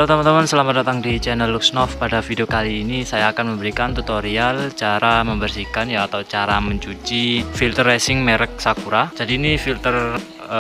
Halo teman-teman, selamat datang di channel Luxnov. Pada video kali ini saya akan memberikan tutorial cara membersihkan atau cara mencuci filter racing merek Sakura. Jadi ini filter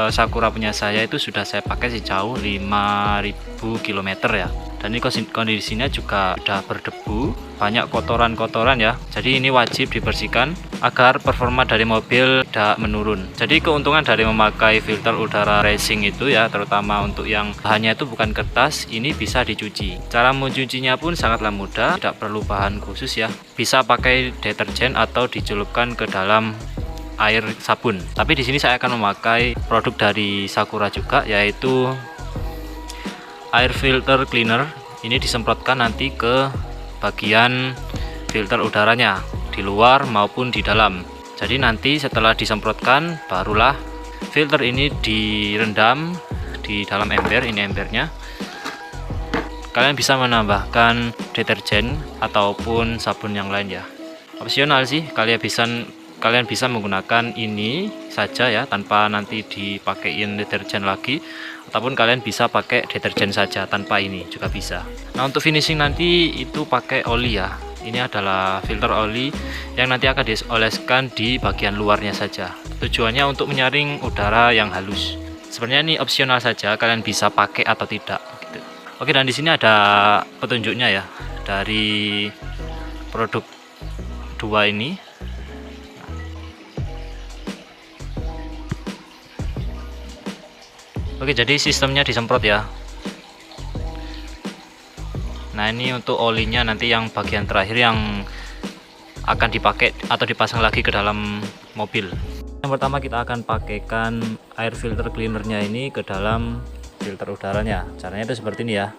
Sakura punya saya itu sudah saya pakai sejauh 5000 km ya. Dan ini kondisinya juga sudah berdebu, banyak kotoran-kotoran ya. Jadi ini wajib dibersihkan agar performa dari mobil tidak menurun. Jadi keuntungan dari memakai filter udara racing itu ya, terutama untuk yang bahannya itu bukan kertas, ini bisa dicuci. Cara mencucinya pun sangatlah mudah, tidak perlu bahan khusus ya. Bisa pakai deterjen atau dicelupkan ke dalam air sabun. Tapi di sini saya akan memakai produk dari Sakura juga, yaitu air filter cleaner. Ini disemprotkan nanti ke bagian filter udaranya, di luar maupun di dalam. Jadi nanti setelah disemprotkan, barulah filter ini direndam di dalam ember. Ini embernya. Kalian bisa menambahkan deterjen ataupun sabun yang lain ya. Opsional sih, kalian bisa menggunakan ini saja ya, tanpa nanti dipakein deterjen lagi, ataupun kalian bisa pakai deterjen saja tanpa ini juga bisa. Nah, untuk finishing nanti itu pakai oli ya. Ini adalah filter oli yang nanti akan dioleskan di bagian luarnya saja. Tujuannya untuk menyaring udara yang halus. Sebenarnya ini opsional saja, kalian bisa pakai atau tidak gitu. Oke, dan di sini ada petunjuknya ya dari produk dua ini. Oke, jadi sistemnya disemprot ya. Nah, ini untuk olinya nanti yang bagian terakhir yang akan dipakai atau dipasang lagi ke dalam mobil. Yang pertama kita akan pakaikan air filter cleanernya ini ke dalam filter udaranya. Caranya itu seperti ini ya.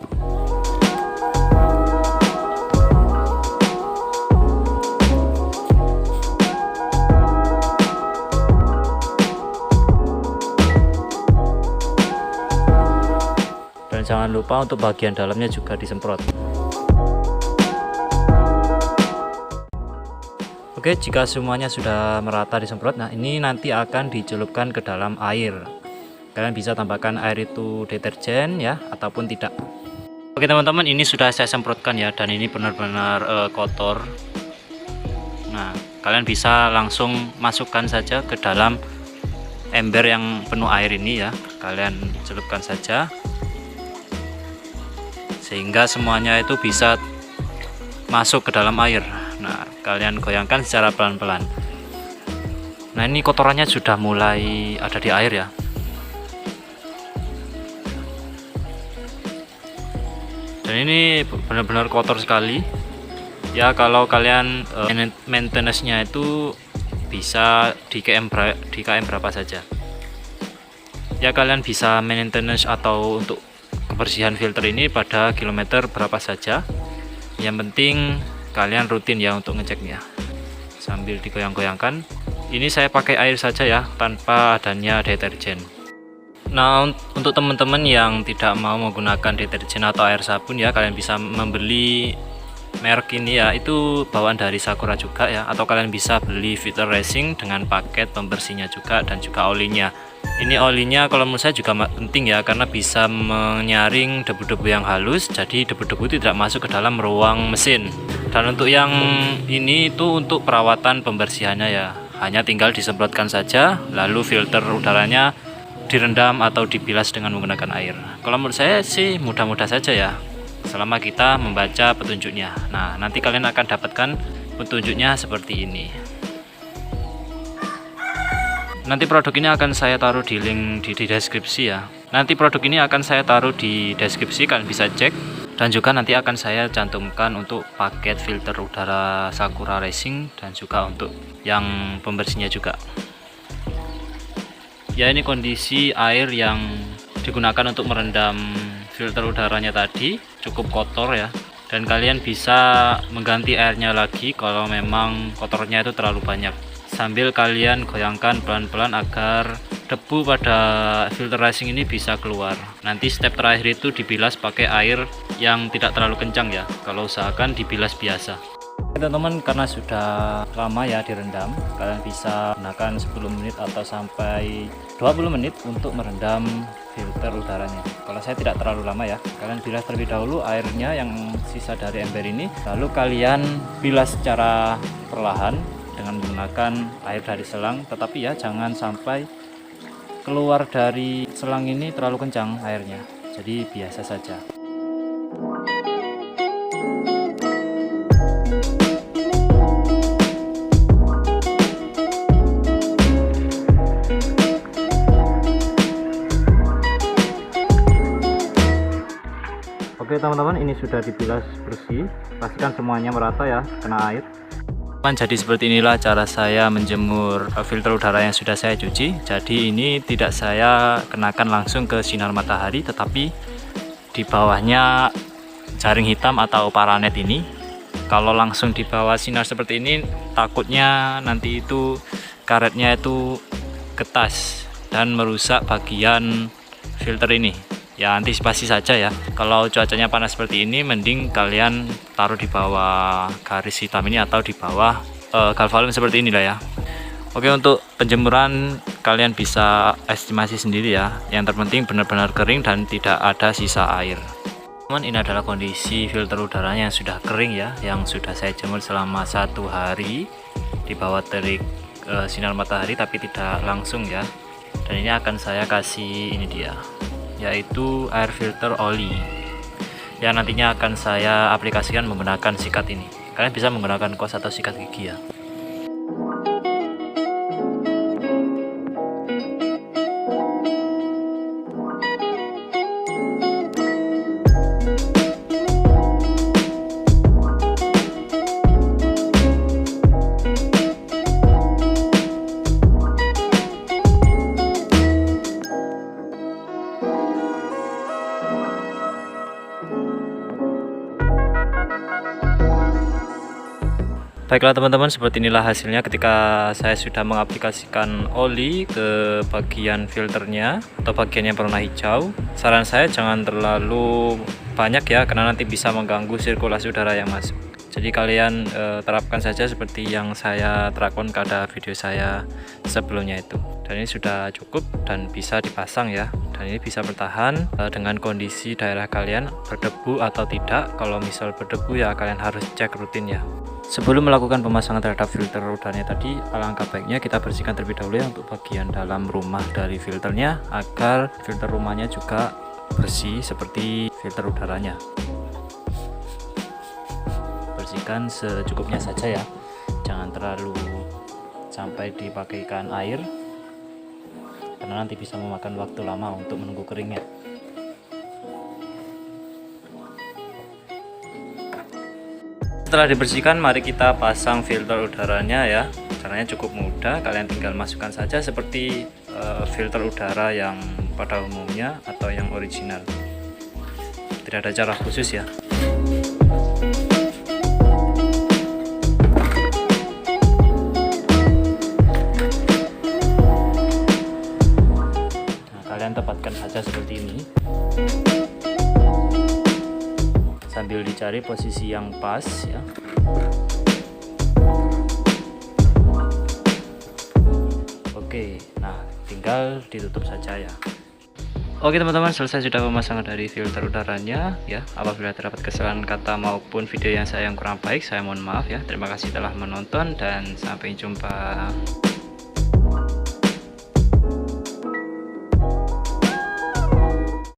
Dan jangan lupa untuk bagian dalamnya juga disemprot. Oke, jika semuanya sudah merata disemprot, nah ini nanti akan dicelupkan ke dalam air. Kalian bisa tambahkan air itu deterjen ya, ataupun tidak. Oke teman-teman, ini sudah saya semprotkan ya, dan ini benar-benar kotor. Nah, kalian bisa langsung masukkan saja ke dalam ember yang penuh air ini ya. Kalian celupkan saja sehingga semuanya itu bisa masuk ke dalam air. Nah, kalian goyangkan secara pelan-pelan. Nah, ini kotorannya sudah mulai ada di air ya. Dan ini benar-benar kotor sekali. Ya, kalau kalian maintenance-nya itu bisa di KM berapa saja. Ya, kalian bisa maintenance atau untuk kebersihan filter ini pada kilometer berapa saja. Yang penting kalian rutin ya untuk ngeceknya. Sambil digoyang-goyangkan. Ini saya pakai air saja ya, tanpa adanya deterjen. Nah, untuk teman-teman yang tidak mau menggunakan deterjen atau air sabun ya, kalian bisa membeli merek ini ya, itu bawaan dari Sakura juga ya, atau kalian bisa beli filter racing dengan paket pembersihnya juga dan juga olinya. Ini olinya kalau menurut saya juga penting ya, karena bisa menyaring debu-debu yang halus, jadi debu-debu tidak masuk ke dalam ruang mesin. Dan untuk yang ini itu untuk perawatan pembersihannya ya, hanya tinggal disemprotkan saja, lalu filter udaranya direndam atau dibilas dengan menggunakan air. Kalau menurut saya sih mudah-mudah saja ya, selama kita membaca petunjuknya. Nah, nanti kalian akan dapatkan petunjuknya seperti ini. Nanti produk ini akan saya taruh di link di deskripsi ya. Nanti produk ini akan saya taruh di deskripsi, kalian bisa cek. Dan juga nanti akan saya cantumkan untuk paket filter udara Sakura Racing dan juga untuk yang pembersihnya juga. Ya, ini kondisi air yang digunakan untuk merendam filter udaranya tadi cukup kotor ya. Dan kalian bisa mengganti airnya lagi kalau memang kotornya itu terlalu banyak. Sambil kalian goyangkan pelan-pelan agar debu pada filter racing ini bisa keluar. Nanti step terakhir itu dibilas pakai air yang tidak terlalu kencang ya. Kalau usahakan dibilas biasa. Teman-teman, karena sudah lama ya direndam, kalian bisa gunakan 10 menit atau sampai 20 menit untuk merendam filter udaranya. Kalau saya tidak terlalu lama ya, kalian bilas terlebih dahulu airnya yang sisa dari ember ini, lalu kalian bilas secara perlahan dengan menggunakan air dari selang, tetapi ya jangan sampai keluar dari selang ini terlalu kencang airnya, jadi biasa saja. Oke teman-teman, ini sudah dibilas bersih, pastikan semuanya merata ya, kena air. Jadi seperti inilah cara saya menjemur filter udara yang sudah saya cuci. Jadi ini tidak saya kenakan langsung ke sinar matahari, tetapi di bawahnya jaring hitam atau paranet ini. Kalau langsung di bawah sinar seperti ini, takutnya nanti itu karetnya itu ketas dan merusak bagian filter ini. Ya antisipasi saja ya, kalau cuacanya panas seperti ini mending kalian taruh di bawah garis hitam ini atau di bawah galvalume seperti inilah ya. Oke, untuk penjemuran kalian bisa estimasi sendiri ya, yang terpenting benar-benar kering dan tidak ada sisa air. Teman, ini adalah kondisi filter udaranya yang sudah kering ya, yang sudah saya jemur selama 1 hari di bawah terik sinar matahari tapi tidak langsung ya. Dan ini akan saya kasih, ini dia, yaitu air filter oli yang nantinya akan saya aplikasikan menggunakan sikat ini. Kalian bisa menggunakan kaos atau sikat gigi ya. Baiklah teman-teman, seperti inilah hasilnya ketika saya sudah mengaplikasikan oli ke bagian filternya atau bagian yang berwarna hijau. Saran saya jangan terlalu banyak ya, karena nanti bisa mengganggu sirkulasi udara yang masuk. Jadi kalian terapkan saja seperti yang saya terapkan pada video saya sebelumnya itu. Dan ini sudah cukup dan bisa dipasang ya. Dan ini bisa bertahan dengan kondisi daerah kalian berdebu atau tidak. Kalau misal berdebu ya kalian harus cek rutin ya. Sebelum melakukan pemasangan terhadap filter udaranya tadi, alangkah baiknya kita bersihkan terlebih dahulu ya untuk bagian dalam rumah dari filternya, agar filter rumahnya juga bersih seperti filter udaranya. Bersihkan secukupnya saja ya, jangan terlalu sampai dipakaikan air, karena nanti bisa memakan waktu lama untuk menunggu keringnya. Setelah dibersihkan, mari kita pasang filter udaranya ya. Caranya cukup mudah, kalian tinggal masukkan saja seperti filter udara yang pada umumnya atau yang original. Tidak ada cara khusus ya. Nah, kalian tempatkan saja seperti ini, sambil dicari posisi yang pas ya. Oke, nah tinggal ditutup saja ya. Oke teman-teman, selesai sudah pemasangan dari filter udaranya ya. Apabila terdapat kesalahan kata maupun video yang kurang baik, saya mohon maaf ya. Terima kasih telah menonton dan sampai jumpa.